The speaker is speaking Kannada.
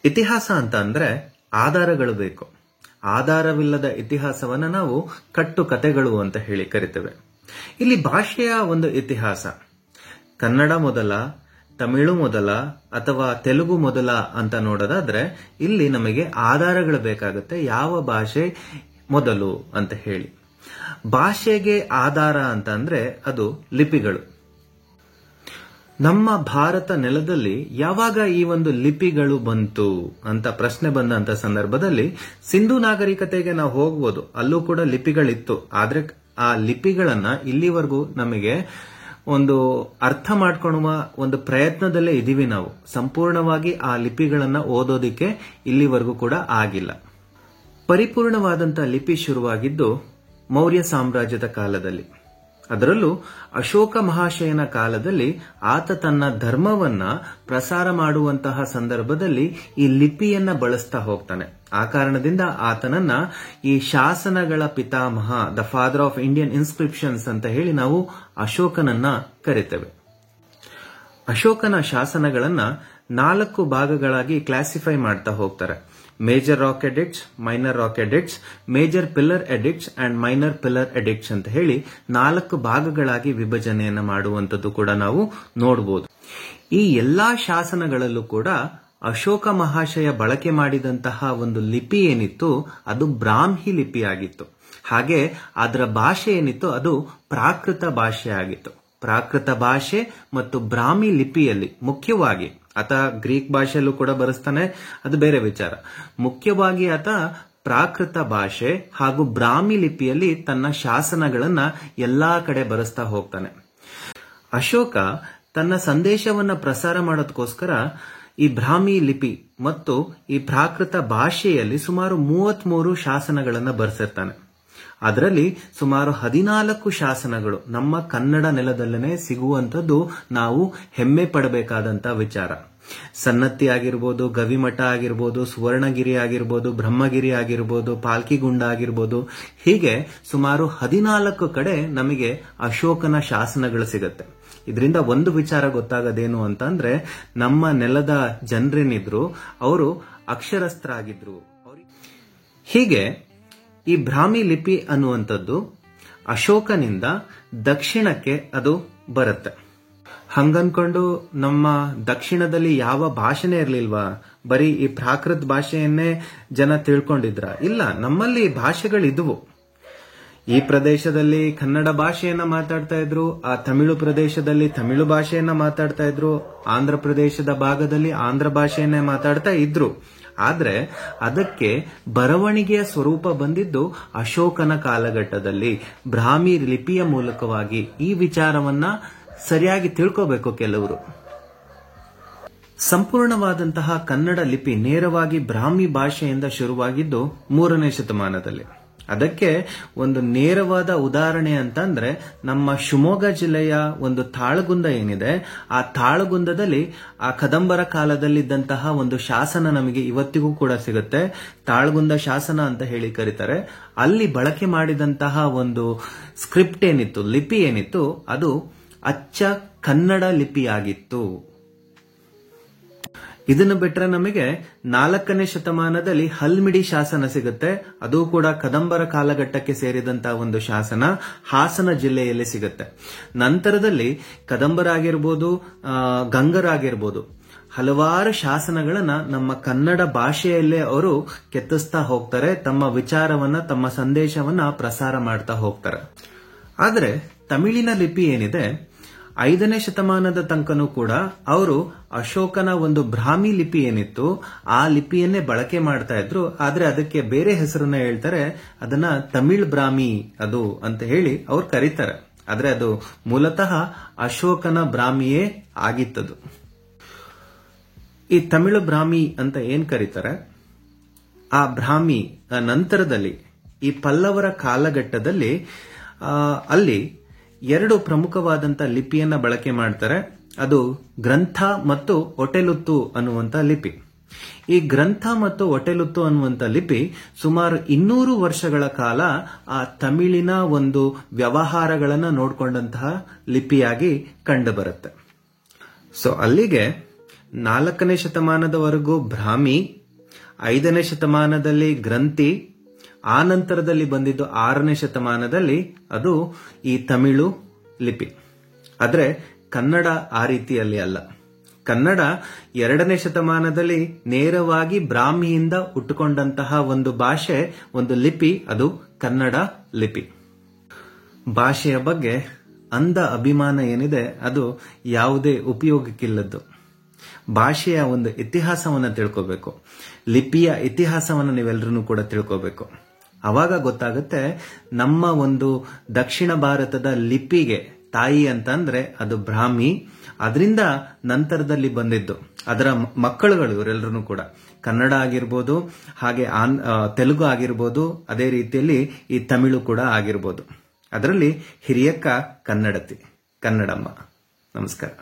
ಇತಿಹಾಸ ಅಂತ ಅಂದ್ರೆ ಆಧಾರಗಳು ಬೇಕು. ಆಧಾರವಿಲ್ಲದ ಇತಿಹಾಸವನ್ನ ನಾವು ಕಟ್ಟು ಕತೆಗಳು ಅಂತ ಹೇಳಿ ಕರಿತೇವೆ. ಇಲ್ಲಿ ಭಾಷೆಯ ಒಂದು ಇತಿಹಾಸ ಕನ್ನಡ ಮೊದಲ, ತಮಿಳು ಮೊದಲ ಅಥವಾ ತೆಲುಗು ಮೊದಲ ಅಂತ ನೋಡೋದಾದ್ರೆ ಇಲ್ಲಿ ನಮಗೆ ಆಧಾರಗಳು ಬೇಕಾಗುತ್ತೆ. ಯಾವ ಭಾಷೆ ಮೊದಲು ಅಂತ ಹೇಳಿ. ಭಾಷೆಗೆ ಆಧಾರ ಅಂತ ಅಂದ್ರೆ ಅದು ಲಿಪಿಗಳು. ನಮ್ಮ ಭಾರತ ನೆಲದಲ್ಲಿ ಯಾವಾಗ ಈ ಒಂದು ಲಿಪಿಗಳು ಬಂತು ಅಂತ ಪ್ರಶ್ನೆ ಬಂದಂತ ಸಂದರ್ಭದಲ್ಲಿ ಸಿಂಧು ನಾಗರಿಕತೆಗೆ ನಾವು ಹೋಗ್ಬೋದು, ಅಲ್ಲೂ ಕೂಡ ಲಿಪಿಗಳಿತ್ತು. ಆದ್ರೆ ಆ ಲಿಪಿಗಳನ್ನ ಇಲ್ಲಿವರೆಗೂ ನಮಗೆ ಒಂದು ಅರ್ಥ ಮಾಡ್ಕೊಳ್ಳುವ ಒಂದು ಪ್ರಯತ್ನದಲ್ಲೇ ಇದೀವಿ ನಾವು. ಸಂಪೂರ್ಣವಾಗಿ ಆ ಲಿಪಿಗಳನ್ನ ಓದೋದಿಕ್ಕೆ ಇಲ್ಲಿವರೆಗೂ ಕೂಡ ಆಗಿಲ್ಲ. ಪರಿಪೂರ್ಣವಾದಂತಹ ಲಿಪಿ ಶುರುವಾಗಿದ್ದು ಮೌರ್ಯ ಸಾಮ್ರಾಜ್ಯದ ಕಾಲದಲ್ಲಿ. ಅದರಲ್ಲೂ ಅಶೋಕ ಮಹಾಶಯನ ಕಾಲದಲ್ಲಿ ಆತ ತನ್ನ ಧರ್ಮವನ್ನ ಪ್ರಸಾರ ಮಾಡುವಂತಹ ಸಂದರ್ಭದಲ್ಲಿ ಈ ಲಿಪಿಯನ್ನ ಬಳಸ್ತಾ ಹೋಗ್ತಾನೆ. ಆ ಕಾರಣದಿಂದ ಆತನನ್ನ ಈ ಶಾಸನಗಳ ಪಿತಾಮಹ, the father of Indian inscriptions ಅಂತ ಹೇಳಿ ನಾವು ಅಶೋಕನನ್ನ ಕರಿತೇವೆ. ಅಶೋಕನ ಶಾಸನಗಳನ್ನ 4 ಭಾಗಗಳಾಗಿ ಕ್ಲಾಸಿಫೈ ಮಾಡ್ತಾ ಹೋಗ್ತಾರೆ. Major rock edicts, minor rock edicts, major pillar edicts and minor pillar edicts ಅಂತ ಹೇಳಿ 4 ಭಾಗಗಳಾಗಿ ವಿಭಜನೆಯನ್ನ ಮಾಡುವಂತದ್ದು ಕೂಡ ನಾವು ನೋಡಬಹುದು. ಈ ಎಲ್ಲಾ ಶಾಸನಗಳಲ್ಲೂ ಕೂಡ ಅಶೋಕ ಮಹಾಶಯ ಬಳಕೆ ಮಾಡಿದಂತಹ ಒಂದು ಲಿಪಿ ಏನಿತ್ತು ಅದು ಬ್ರಾಹ್ಮಿ ಲಿಪಿ ಆಗಿತ್ತು. ಹಾಗೆ ಅದರ ಭಾಷೆ ಏನಿತ್ತು ಅದು ಪ್ರಾಕೃತ ಭಾಷೆ ಆಗಿತ್ತು. ಪ್ರಾಕೃತ ಭಾಷೆ ಮತ್ತು ಬ್ರಾಹ್ಮಿ ಲಿಪಿಯಲ್ಲಿ ಮುಖ್ಯವಾಗಿ ಆತ ಗ್ರೀಕ್ ಭಾಷೆಯಲ್ಲೂ ಕೂಡ ಬರೆಸ್ತಾನೆ, ಅದು ಬೇರೆ ವಿಚಾರ. ಮುಖ್ಯವಾಗಿ ಆತ ಪ್ರಾಕೃತ ಭಾಷೆ ಹಾಗೂ ಬ್ರಾಹ್ಮಿ ಲಿಪಿಯಲ್ಲಿ ತನ್ನ ಶಾಸನಗಳನ್ನ ಎಲ್ಲಾ ಕಡೆ ಬರೆಸ್ತಾ ಹೋಗ್ತಾನೆ. ಅಶೋಕ ತನ್ನ ಸಂದೇಶವನ್ನ ಪ್ರಸಾರ ಮಾಡೋದಕ್ಕೋಸ್ಕರ ಈ ಬ್ರಾಹ್ಮಿ ಲಿಪಿ ಮತ್ತು ಈ ಪ್ರಾಕೃತ ಭಾಷೆಯಲ್ಲಿ ಸುಮಾರು 33 ಶಾಸನಗಳನ್ನ ಬರೆಸಿರ್ತಾನೆ. ಅದರಲ್ಲಿ ಸುಮಾರು 14 ಶಾಸನಗಳು ನಮ್ಮ ಕನ್ನಡ ನೆಲದಲ್ಲೇ ಸಿಗುವಂತದ್ದು ನಾವು ಹೆಮ್ಮೆ ಪಡಬೇಕಾದಂತ ವಿಚಾರ. ಸನ್ನತಿ ಆಗಿರ್ಬೋದು, ಗವಿಮಠ ಆಗಿರ್ಬೋದು, ಸುವರ್ಣಗಿರಿ ಆಗಿರ್ಬೋದು, ಬ್ರಹ್ಮಗಿರಿ ಆಗಿರ್ಬೋದು, ಪಾಲ್ಕಿಗುಂಡ ಆಗಿರ್ಬೋದು, ಹೀಗೆ ಸುಮಾರು 14 ಕಡೆ ನಮಗೆ ಅಶೋಕನ ಶಾಸನಗಳು ಸಿಗತ್ತೆ. ಇದರಿಂದ ಒಂದು ವಿಚಾರ ಗೊತ್ತಾಗೋದೇನು ಅಂತಂದ್ರೆ ನಮ್ಮ ನೆಲದ ಜನರೇನಿದ್ರು ಅವರು ಅಕ್ಷರಸ್ಥರಾಗಿದ್ರು. ಹೀಗೆ ಈ ಬ್ರಾಹ್ಮಿ ಲಿಪಿ ಅನ್ನುವಂಥದ್ದು ಅಶೋಕನಿಂದ ದಕ್ಷಿಣಕ್ಕೆ ಅದು ಬರುತ್ತೆ. ಹಂಗನ್ಕೊಂಡು ನಮ್ಮ ದಕ್ಷಿಣದಲ್ಲಿ ಯಾವ ಭಾಷೆನೇ ಇರ್ಲಿಲ್ವಾ, ಬರೀ ಈ ಪ್ರಾಕೃತ ಭಾಷೆಯನ್ನೇ ಜನ ತಿಳ್ಕೊಂಡಿದ್ರ? ಇಲ್ಲ, ನಮ್ಮಲ್ಲಿ ಭಾಷೆಗಳಿದ್ವು. ಈ ಪ್ರದೇಶದಲ್ಲಿ ಕನ್ನಡ ಭಾಷೆಯನ್ನ ಮಾತಾಡ್ತಾ ಇದ್ರು, ಆ ತಮಿಳು ಪ್ರದೇಶದಲ್ಲಿ ತಮಿಳು ಭಾಷೆಯನ್ನ ಮಾತಾಡ್ತಾ ಇದ್ರು, ಆಂಧ್ರ ಪ್ರದೇಶದ ಭಾಗದಲ್ಲಿ ಆಂಧ್ರ ಭಾಷೆಯನ್ನೇ ಮಾತಾಡ್ತಾ ಇದ್ರು. ಆದ್ರೆ ಅದಕ್ಕೆ ಬರವಣಿಗೆಯ ಸ್ವರೂಪ ಬಂದಿದ್ದು ಅಶೋಕನ ಕಾಲಘಟ್ಟದಲ್ಲಿ ಬ್ರಾಹ್ಮಿ ಲಿಪಿಯ ಮೂಲಕವಾಗಿ. ಈ ವಿಚಾರವನ್ನ ಸರಿಯಾಗಿ ತಿಳ್ಕೋಬೇಕು ಕೆಲವರು. ಸಂಪೂರ್ಣವಾದಂತಹ ಕನ್ನಡ ಲಿಪಿ ನೇರವಾಗಿ ಬ್ರಾಹ್ಮಿ ಭಾಷೆಯಿಂದ ಶುರುವಾಗಿದ್ದು 3ನೇ ಶತಮಾನದಲ್ಲಿ. ಅದಕ್ಕೆ ಒಂದು ನೇರವಾದ ಉದಾಹರಣೆ ಅಂತಂದ್ರೆ ನಮ್ಮ ಶಿವಮೊಗ್ಗ ಜಿಲ್ಲೆಯ ಒಂದು ತಾಳಗುಂದ ಏನಿದೆ, ಆ ತಾಳಗುಂದದಲ್ಲಿ ಆ ಕದಂಬರ ಕಾಲದಲ್ಲಿದ್ದಂತಹ ಒಂದು ಶಾಸನ ನಮಗೆ ಇವತ್ತಿಗೂ ಕೂಡ ಸಿಗುತ್ತೆ. ತಾಳಗುಂದ ಶಾಸನ ಅಂತ ಹೇಳಿ ಕರೀತಾರೆ. ಅಲ್ಲಿ ಬಳಕೆ ಮಾಡಿದಂತಹ ಒಂದು ಸ್ಕ್ರಿಪ್ಟ್ ಏನಿತ್ತು, ಲಿಪಿ ಏನಿತ್ತು, ಅದು ಅಚ್ಚ ಕನ್ನಡ ಲಿಪಿಯಾಗಿತ್ತು. ಇದನ್ನು ಬಿಟ್ರೆ ನಮಗೆ 4ನೇ ಶತಮಾನದಲ್ಲಿ ಹಲ್ಮಿಡಿ ಶಾಸನ ಸಿಗುತ್ತೆ. ಅದು ಕೂಡ ಕದಂಬರ ಕಾಲಘಟ್ಟಕ್ಕೆ ಸೇರಿದಂತಹ ಒಂದು ಶಾಸನ, ಹಾಸನ ಜಿಲ್ಲೆಯಲ್ಲಿ ಸಿಗುತ್ತೆ. ನಂತರದಲ್ಲಿ ಕದಂಬರಾಗಿರ್ಬೋದು, ಗಂಗರಾಗಿರ್ಬೋದು, ಹಲವಾರು ಶಾಸನಗಳನ್ನ ನಮ್ಮ ಕನ್ನಡ ಭಾಷೆಯಲ್ಲೇ ಅವರು ಕೆತ್ತಿಸ್ತಾ ಹೋಗ್ತಾರೆ. ತಮ್ಮ ವಿಚಾರವನ್ನ, ತಮ್ಮ ಸಂದೇಶವನ್ನ ಪ್ರಸಾರ ಮಾಡ್ತಾ ಹೋಗ್ತಾರೆ. ಆದ್ರೆ ತಮಿಳಿನ ಲಿಪಿ ಏನಿದೆ 5ನೇ ಶತಮಾನದ ತನಕನೂ ಕೂಡ ಅವರು ಅಶೋಕನ ಒಂದು ಬ್ರಾಹ್ಮಿ ಲಿಪಿ ಏನಿತ್ತು ಆ ಲಿಪಿಯನ್ನೇ ಬಳಕೆ ಮಾಡ್ತಾ ಇದ್ರು. ಆದ್ರೆ ಅದಕ್ಕೆ ಬೇರೆ ಹೆಸರನ್ನ ಹೇಳ್ತಾರೆ, ಅದನ್ನ ತಮಿಳ್ ಬ್ರಾಹ್ಮಿ ಅದು ಅಂತ ಹೇಳಿ ಅವ್ರು ಕರೀತಾರೆ. ಆದ್ರೆ ಅದು ಮೂಲತಃ ಅಶೋಕನ ಬ್ರಾಹ್ಮಿಯೇ ಆಗಿತ್ತದು. ಈ ತಮಿಳು ಬ್ರಾಹ್ಮಿ ಅಂತ ಏನ್ ಕರೀತಾರೆ, ಆ ಬ್ರಾಹ್ಮಿ ನಂತರದಲ್ಲಿ ಈ ಪಲ್ಲವರ ಕಾಲಘಟ್ಟದಲ್ಲಿ ಅಲ್ಲಿ 2 ಪ್ರಮುಖವಾದಂತಹ ಲಿಪಿಯನ್ನ ಬಳಕೆ ಮಾಡ್ತಾರೆ. ಅದು ಗ್ರಂಥ ಮತ್ತು ಒಟೆಲುತ್ತು ಅನ್ನುವಂತ ಲಿಪಿ. ಈ ಗ್ರಂಥ ಮತ್ತು ಒಟೆಲುತ್ತು ಅನ್ನುವಂತ ಲಿಪಿ ಸುಮಾರು 200 ವರ್ಷಗಳ ಕಾಲ ಆ ತಮಿಳಿನ ಒಂದು ವ್ಯವಹಾರಗಳನ್ನ ನೋಡಿಕೊಂಡಂತಹ ಲಿಪಿಯಾಗಿ ಕಂಡು ಬರುತ್ತೆ. ಸೊ ಅಲ್ಲಿಗೆ 4ನೇ ಶತಮಾನದವರೆಗೂ ಬ್ರಾಹ್ಮಿ, 5ನೇ ಶತಮಾನದಲ್ಲಿ ಗ್ರಂಥಿ, ಆ ನಂತರದಲ್ಲಿ ಬಂದಿದ್ದು 6ನೇ ಶತಮಾನದಲ್ಲಿ ಅದು ಈ ತಮಿಳು ಲಿಪಿ. ಆದರೆ ಕನ್ನಡ ಆ ರೀತಿಯಲ್ಲಿ ಅಲ್ಲ. ಕನ್ನಡ 2ನೇ ಶತಮಾನದಲ್ಲಿ ನೇರವಾಗಿ ಬ್ರಾಹ್ಮಿಯಿಂದ ಹುಟ್ಟುಕೊಂಡಂತಹ ಒಂದು ಭಾಷೆ, ಒಂದು ಲಿಪಿ, ಅದು ಕನ್ನಡ ಲಿಪಿ. ಭಾಷೆಯ ಬಗ್ಗೆ ಅಂಧ ಅಭಿಮಾನ ಏನಿದೆ ಅದು ಯಾವುದೇ ಉಪಯೋಗಕ್ಕಿಲ್ಲದ್ದು. ಭಾಷೆಯ ಒಂದು ಇತಿಹಾಸವನ್ನು ತಿಳ್ಕೋಬೇಕು, ಲಿಪಿಯ ಇತಿಹಾಸವನ್ನು ನೀವೆಲ್ಲರೂ ಕೂಡ ತಿಳ್ಕೋಬೇಕು. ಅವಾಗ ಗೊತ್ತಾಗುತ್ತೆ ನಮ್ಮ ಒಂದು ದಕ್ಷಿಣ ಭಾರತದ ಲಿಪಿಗೆ ತಾಯಿ ಅಂತಂದ್ರೆ ಅದು ಬ್ರಾಹ್ಮಿ, ಅದರಿಂದ ನಂತರದಲ್ಲಿ ಬಂದಿದ್ದು ಅದರ ಮಕ್ಕಳುಗಳು ಇವರೆಲ್ಲರೂ ಕೂಡ ಕನ್ನಡ ಆಗಿರ್ಬೋದು, ಹಾಗೆ ತೆಲುಗು ಆಗಿರ್ಬೋದು, ಅದೇ ರೀತಿಯಲ್ಲಿ ಈ ತಮಿಳು ಕೂಡ ಆಗಿರ್ಬೋದು. ಅದರಲ್ಲಿ ಹಿರಿಯಕ್ಕ ಕನ್ನಡತಿ, ಕನ್ನಡಮ್ಮ. ನಮಸ್ಕಾರ.